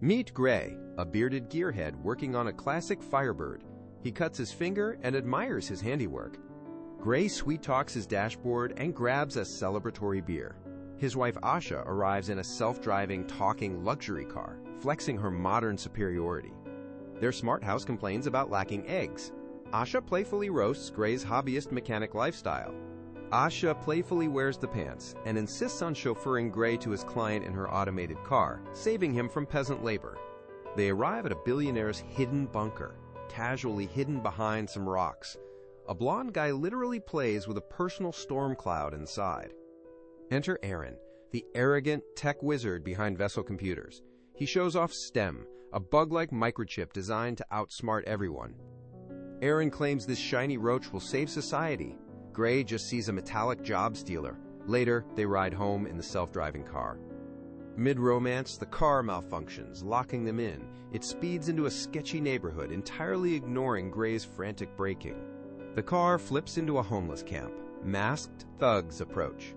Meet Gray, a bearded gearhead working on a classic Firebird. He cuts his finger and admires his handiwork. Gray sweet-talks his dashboard and grabs a celebratory beer. His wife Asha arrives in a self-driving, talking luxury car, flexing her modern superiority. Their smart house complains about lacking eggs. Asha playfully roasts Gray's hobbyist mechanic lifestyle. Asha playfully wears the pants and insists on chauffeuring Gray to his client in her automated car, saving him from peasant labor. They arrive at a billionaire's hidden bunker, casually hidden behind some rocks. A blonde guy literally plays with a personal storm cloud inside. Enter Aaron, the arrogant tech wizard behind Vessel Computers. He shows off STEM, a bug-like microchip designed to outsmart everyone. Aaron claims this shiny roach will save society. Gray just sees a metallic job stealer. Later, they ride home in the self-driving car. Mid-romance, the car malfunctions, locking them in. It speeds into a sketchy neighborhood, entirely ignoring Gray's frantic braking. The car flips into a homeless camp. Masked thugs approach,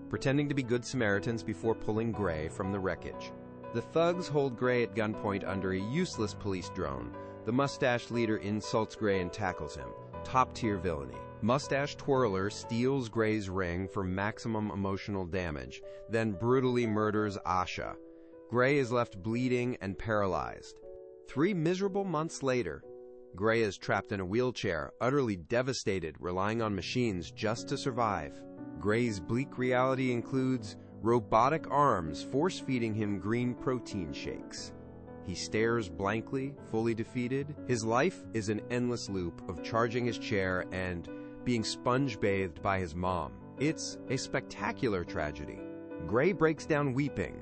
pretending to be good Samaritans before pulling Gray from the wreckage. The thugs hold Gray at gunpoint under a useless police drone. The mustached leader insults Gray and tackles him. Top-tier villainy. Mustache Twirler steals Gray's ring for maximum emotional damage, then brutally murders Asha. Gray is left bleeding and paralyzed. 3 miserable months later, Gray is trapped in a wheelchair, utterly devastated, relying on machines just to survive. Gray's bleak reality includes robotic arms force-feeding him green protein shakes. He stares blankly, fully defeated. His life is an endless loop of charging his chair and being sponge-bathed by his mom. It's a spectacular tragedy. Gray breaks down weeping.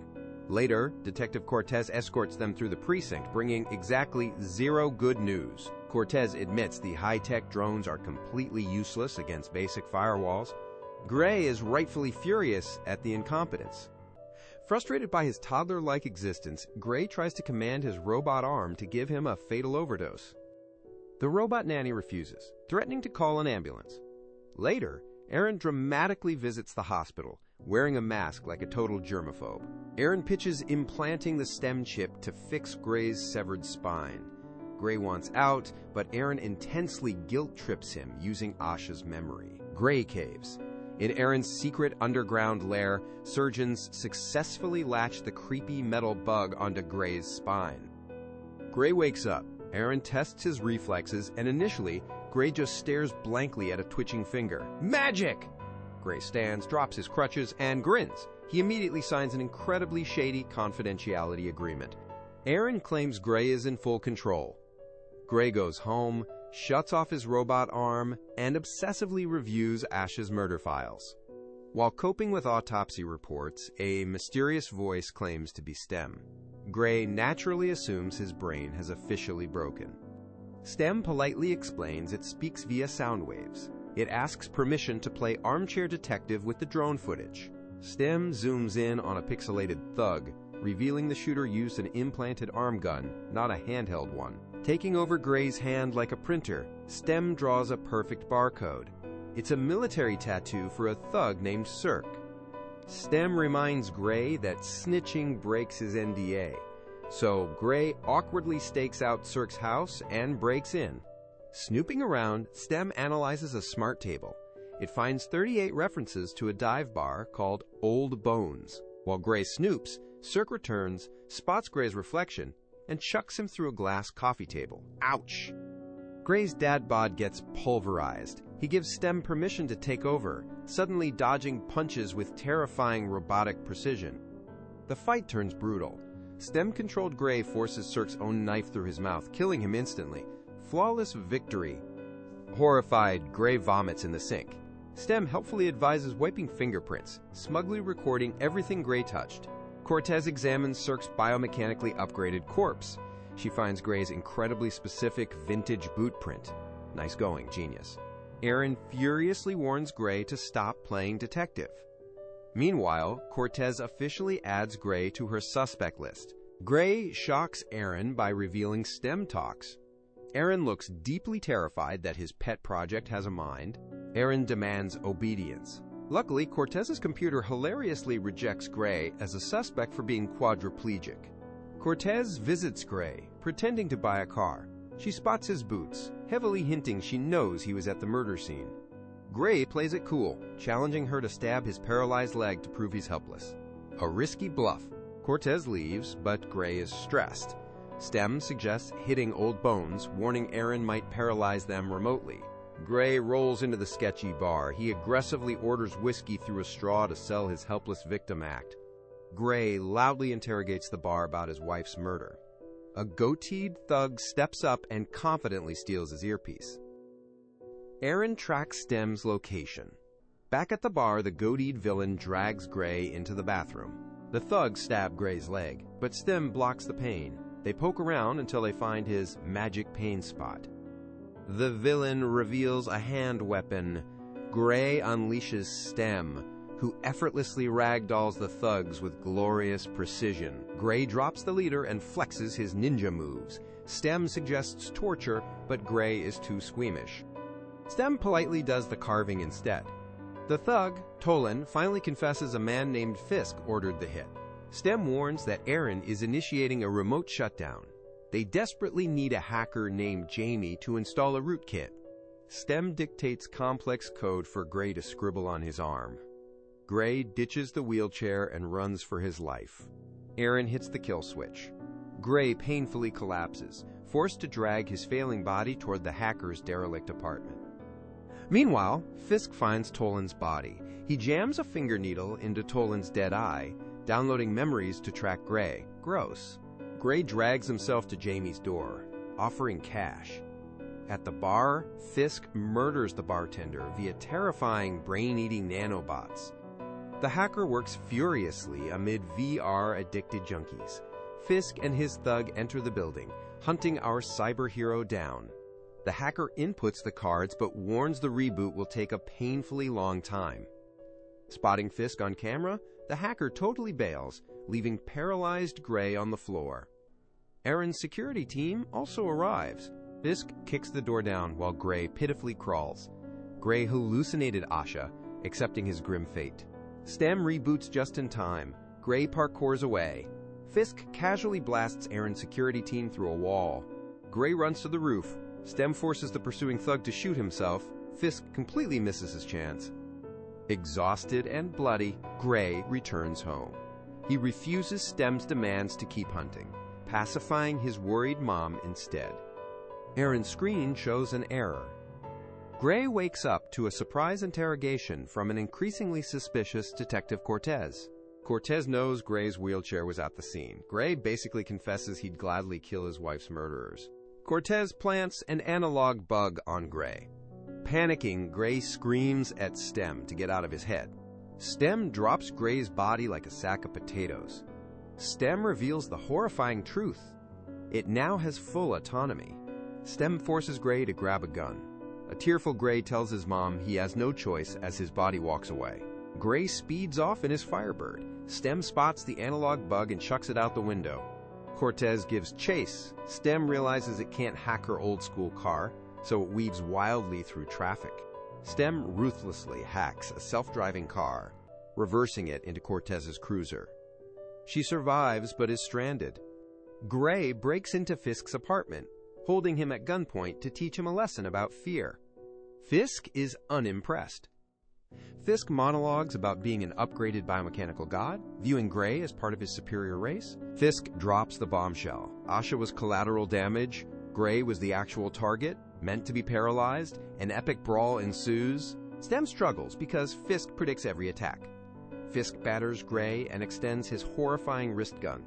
Later, Detective Cortez escorts them through the precinct, bringing exactly 0 good news. Cortez admits the high-tech drones are completely useless against basic firewalls. Gray is rightfully furious at the incompetence. Frustrated by his toddler-like existence, Gray tries to command his robot arm to give him a fatal overdose. The robot nanny refuses, threatening to call an ambulance. Later, Aaron dramatically visits the hospital, wearing a mask like a total germaphobe. Aaron pitches implanting the STEM chip to fix Gray's severed spine. Gray wants out, but Aaron intensely guilt-trips him using Asha's memory. Gray caves. In Aaron's secret underground lair, surgeons successfully latch the creepy metal bug onto Gray's spine. Gray wakes up. Aaron tests his reflexes, and initially, Gray just stares blankly at a twitching finger. Magic! Gray stands, drops his crutches, and grins. He immediately signs an incredibly shady confidentiality agreement. Aaron claims Gray is in full control. Gray goes home, shuts off his robot arm, and obsessively reviews Asha's murder files. While coping with autopsy reports, a mysterious voice claims to be STEM. Gray naturally assumes his brain has officially broken. STEM politely explains it speaks via sound waves. It asks permission to play armchair detective with the drone footage. STEM zooms in on a pixelated thug, revealing the shooter used an implanted arm gun, not a handheld one. Taking over Gray's hand like a printer, STEM draws a perfect barcode. It's a military tattoo for a thug named Cirque. STEM reminds Gray that snitching breaks his NDA. So Gray awkwardly stakes out Cirque's house and breaks in. Snooping around, STEM analyzes a smart table. It finds 38 references to a dive bar called Old Bones. While Gray snoops, Cirque returns, spots Gray's reflection, and chucks him through a glass coffee table. Ouch! Gray's dad bod gets pulverized. He gives STEM permission to take over, suddenly dodging punches with terrifying robotic precision. The fight turns brutal. STEM-controlled Gray forces Cirque's own knife through his mouth, killing him instantly. Flawless victory. Horrified, Gray vomits in the sink. STEM helpfully advises wiping fingerprints, smugly recording everything Gray touched. Cortez examines Cirque's biomechanically upgraded corpse. She finds Gray's incredibly specific vintage boot print. Nice going, genius. Aaron furiously warns Gray to stop playing detective. Meanwhile, Cortez officially adds Gray to her suspect list. Gray shocks Aaron by revealing STEM talks. Aaron looks deeply terrified that his pet project has a mind. Aaron demands obedience. Luckily, Cortez's computer hilariously rejects Gray as a suspect for being quadriplegic. Cortez visits Gray, pretending to buy a car. She spots his boots, heavily hinting she knows he was at the murder scene. Gray plays it cool, challenging her to stab his paralyzed leg to prove he's helpless. A risky bluff. Cortez leaves, but Gray is stressed. Stem suggests hitting old bones, warning Aaron might paralyze them remotely. Gray rolls into the sketchy bar. He aggressively orders whiskey through a straw to sell his helpless victim act. Gray loudly interrogates the bar about his wife's murder. A goateed thug steps up and confidently steals his earpiece. Aaron tracks Stem's location. Back at the bar, the goateed villain drags Gray into the bathroom. The thugs stab Gray's leg, but Stem blocks the pain. They poke around until they find his magic pain spot. The villain reveals a hand weapon. Gray unleashes Stem, who effortlessly ragdolls the thugs with glorious precision. Gray drops the leader and flexes his ninja moves. Stem suggests torture, but Gray is too squeamish. Stem politely does the carving instead. The thug, Tolan, finally confesses a man named Fisk ordered the hit. Stem warns that Aaron is initiating a remote shutdown. They desperately need a hacker named Jamie to install a rootkit. Stem dictates complex code for Gray to scribble on his arm. Gray ditches the wheelchair and runs for his life. Aaron hits the kill switch. Gray painfully collapses, forced to drag his failing body toward the hacker's derelict apartment. Meanwhile, Fisk finds Tolan's body. He jams a finger needle into Tolan's dead eye, downloading memories to track Gray. Gross. Gray drags himself to Jamie's door, offering cash. At the bar, Fisk murders the bartender via terrifying brain-eating nanobots. The hacker works furiously amid VR-addicted junkies. Fisk and his thug enter the building, hunting our cyber hero down. The hacker inputs the cards but warns the reboot will take a painfully long time. Spotting Fisk on camera, the hacker totally bails, leaving paralyzed Gray on the floor. Aaron's security team also arrives. Fisk kicks the door down while Gray pitifully crawls. Gray hallucinated Asha, accepting his grim fate. Stem reboots just in time. Gray parkours away. Fisk casually blasts Aaron's security team through a wall. Gray runs to the roof. Stem forces the pursuing thug to shoot himself. Fisk completely misses his chance. Exhausted and bloody, Gray returns home. He refuses Stem's demands to keep hunting, pacifying his worried mom instead. Aaron's screen shows an error. Gray wakes up to a surprise interrogation from an increasingly suspicious Detective Cortez. Cortez knows Gray's wheelchair was at the scene. Gray basically confesses he'd gladly kill his wife's murderers. Cortez plants an analog bug on Gray. Panicking, Gray screams at Stem to get out of his head. Stem drops Gray's body like a sack of potatoes. Stem reveals the horrifying truth. It now has full autonomy. Stem forces Gray to grab a gun. A tearful Gray tells his mom he has no choice as his body walks away. Gray speeds off in his Firebird. Stem spots the analog bug and chucks it out the window. Cortez gives chase. Stem realizes it can't hack her old-school car, so it weaves wildly through traffic. Stem ruthlessly hacks a self-driving car, reversing it into Cortez's cruiser. She survives but is stranded. Gray breaks into Fisk's apartment, holding him at gunpoint to teach him a lesson about fear. Fisk is unimpressed. Fisk monologues about being an upgraded biomechanical god, viewing Gray as part of his superior race. Fisk drops the bombshell. Asha was collateral damage. Gray was the actual target, meant to be paralyzed. An epic brawl ensues. Stem struggles because Fisk predicts every attack. Fisk batters Gray and extends his horrifying wrist gun.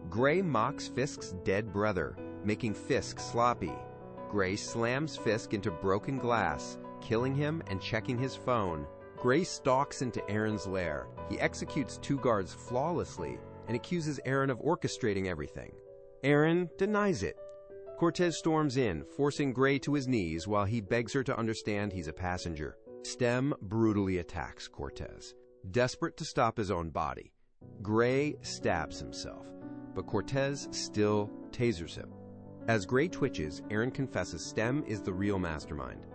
Gray mocks Fisk's dead brother, making Fisk sloppy. Gray slams Fisk into broken glass, killing him and checking his phone. Gray stalks into Aaron's lair. He executes two guards flawlessly and accuses Aaron of orchestrating everything. Aaron denies it. Cortez storms in, forcing Gray to his knees while he begs her to understand he's a passenger. Stem brutally attacks Cortez, desperate to stop his own body. Gray stabs himself, but Cortez still tasers him. As Gray twitches, Aaron confesses Stem is the real mastermind.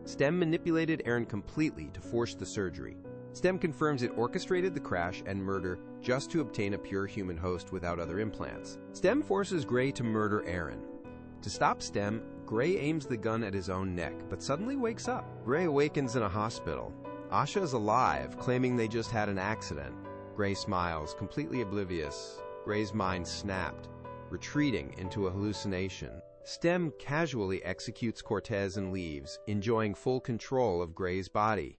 Stem manipulated Aaron completely to force the surgery. Stem confirms it orchestrated the crash and murder just to obtain a pure human host without other implants. Stem forces Gray to murder Aaron. To stop Stem, Gray aims the gun at his own neck, but suddenly wakes up. Gray awakens in a hospital. Asha is alive, claiming they just had an accident. Gray smiles, completely oblivious. Gray's mind snapped, retreating into a hallucination. Stem casually executes Cortez and leaves, enjoying full control of Gray's body.